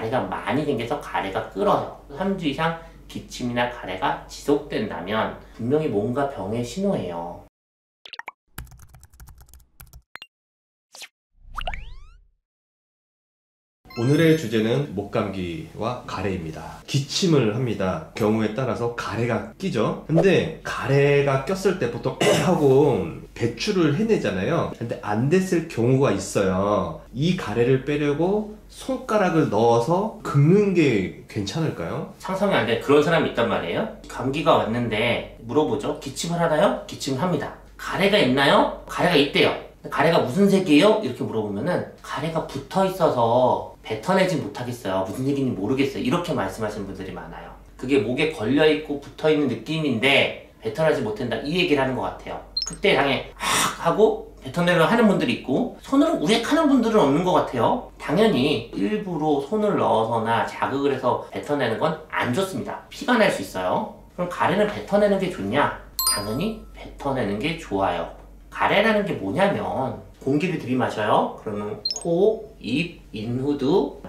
가래가 많이 생겨서 가래가 끓어요. 3주 이상 기침이나 가래가 지속된다면 분명히 뭔가 병의 신호예요. 오늘의 주제는 목감기와 가래입니다. 기침을 합니다. 경우에 따라서 가래가 끼죠. 근데 가래가 꼈을 때 보통 하고 배출을 해내잖아요. 근데 안 됐을 경우가 있어요. 이 가래를 빼려고 손가락을 넣어서 긁는 게 괜찮을까요? 상상이 안 돼. 그런 사람이 있단 말이에요. 감기가 왔는데 물어보죠. 기침을 하나요? 기침을 합니다. 가래가 있나요? 가래가 있대요. 가래가 무슨 색이에요? 이렇게 물어보면은 가래가 붙어 있어서 뱉어내지 못하겠어요. 무슨 색인지 모르겠어요. 이렇게 말씀하시는 분들이 많아요. 그게 목에 걸려있고 붙어있는 느낌인데 뱉어내지 못한다, 이 얘기를 하는 것 같아요. 그때 당연히 하고 뱉어내려 하는 분들이 있고 손으로 우렉하는 분들은 없는 것 같아요. 당연히 일부러 손을 넣어서나 자극을 해서 뱉어내는 건 안 좋습니다. 피가 날 수 있어요. 그럼 가래는 뱉어내는 게 좋냐? 당연히 뱉어내는 게 좋아요. 가래라는 게 뭐냐면 공기를 들이마셔요. 그러면 코, 입, 인후두,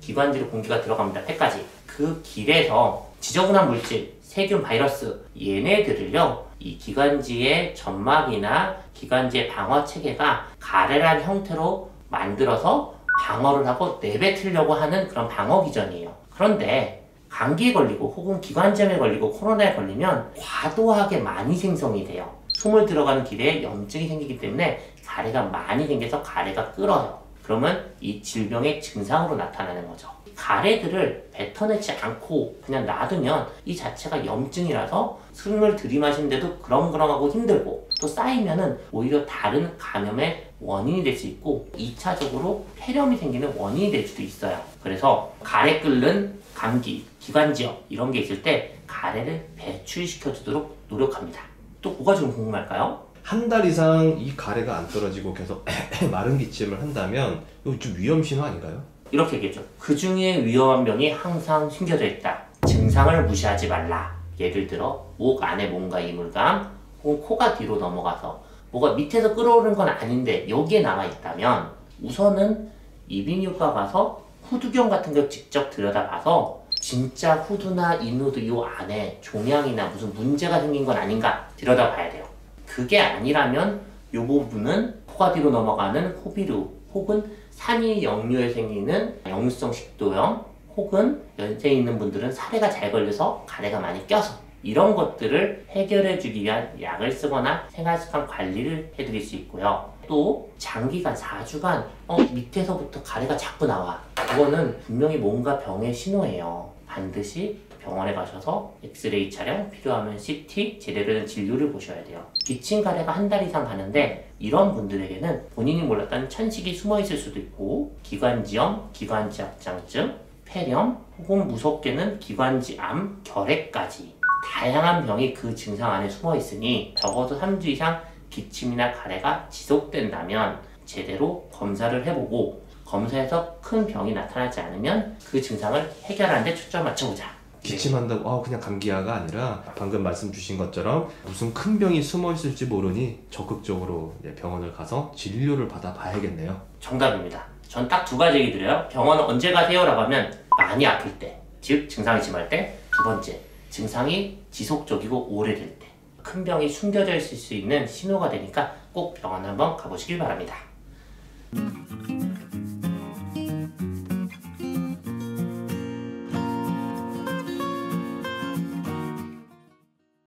기관지로 공기가 들어갑니다. 폐까지. 그 길에서 지저분한 물질, 세균, 바이러스 얘네들을요, 이 기관지의 점막이나 기관지의 방어 체계가 가래란 형태로 만들어서 방어를 하고 내뱉으려고 하는 그런 방어 기전이에요. 그런데 감기에 걸리고 혹은 기관지염에 걸리고 코로나에 걸리면 과도하게 많이 생성이 돼요. 숨을 들어가는 길에 염증이 생기기 때문에 가래가 많이 생겨서 가래가 끓어요. 그러면 이 질병의 증상으로 나타나는 거죠. 가래들을 뱉어내지 않고 그냥 놔두면 이 자체가 염증이라서 숨을 들이마시는데도 그렁그렁하고 힘들고 또 쌓이면은 오히려 다른 감염의 원인이 될 수 있고 2차적으로 폐렴이 생기는 원인이 될 수도 있어요. 그래서 가래 끓는 감기, 기관지염 이런 게 있을 때 가래를 배출시켜 주도록 노력합니다. 또 뭐가 좀 궁금할까요? 한 달 이상 이 가래가 안 떨어지고 계속 마른 기침을 한다면 이거 좀 위험 신호 아닌가요? 이렇게 얘기했죠. 그 중에 위험한 병이 항상 숨겨져 있다. 증상을 무시하지 말라. 예를 들어 목 안에 뭔가 이물감 혹은 코가 뒤로 넘어가서 뭐가 밑에서 끓어오르는 건 아닌데 여기에 남아 있다면 우선은 이비인후과 가서 후두경 같은 걸 직접 들여다봐서 진짜 후두나 인후두 요 안에 종양이나 무슨 문제가 생긴 건 아닌가 들여다봐야 돼요. 그게 아니라면 이 부분은 코가 뒤로 넘어가는 호비루 혹은 산이역류에 생기는 역류성 식도염 혹은 연세에 있는 분들은 사례가 잘 걸려서 가래가 많이 껴서 이런 것들을 해결해 주기 위한 약을 쓰거나 생활습관 관리를 해드릴 수 있고요. 또 장기간 4주간 밑에서부터 가래가 자꾸 나와. 그거는 분명히 뭔가 병의 신호예요. 반드시 병원에 가셔서 엑스레이 촬영, 필요하면 CT, 제대로 된 진료를 보셔야 돼요. 기침 가래가 한 달 이상 가는데 이런 분들에게는 본인이 몰랐던 천식이 숨어 있을 수도 있고 기관지염, 기관지합장증, 폐렴 혹은 무섭게는 기관지암, 결핵까지 다양한 병이 그 증상 안에 숨어 있으니 적어도 3주 이상 기침이나 가래가 지속된다면 제대로 검사를 해보고 검사에서 큰 병이 나타나지 않으면 그 증상을 해결하는 데 초점을 맞춰보자. 기침한다고 그냥 감기야가 아니라 방금 말씀 주신 것처럼 무슨 큰 병이 숨어 있을지 모르니 적극적으로 병원을 가서 진료를 받아 봐야겠네요. 정답입니다. 전 딱 두 가지 얘기 드려요. 병원 언제 가세요? 라고 하면 많이 아플 때, 즉 증상이 심할 때. 두 번째, 증상이 지속적이고 오래될 때. 큰 병이 숨겨져 있을 수 있는 신호가 되니까 꼭 병원 한번 가보시길 바랍니다.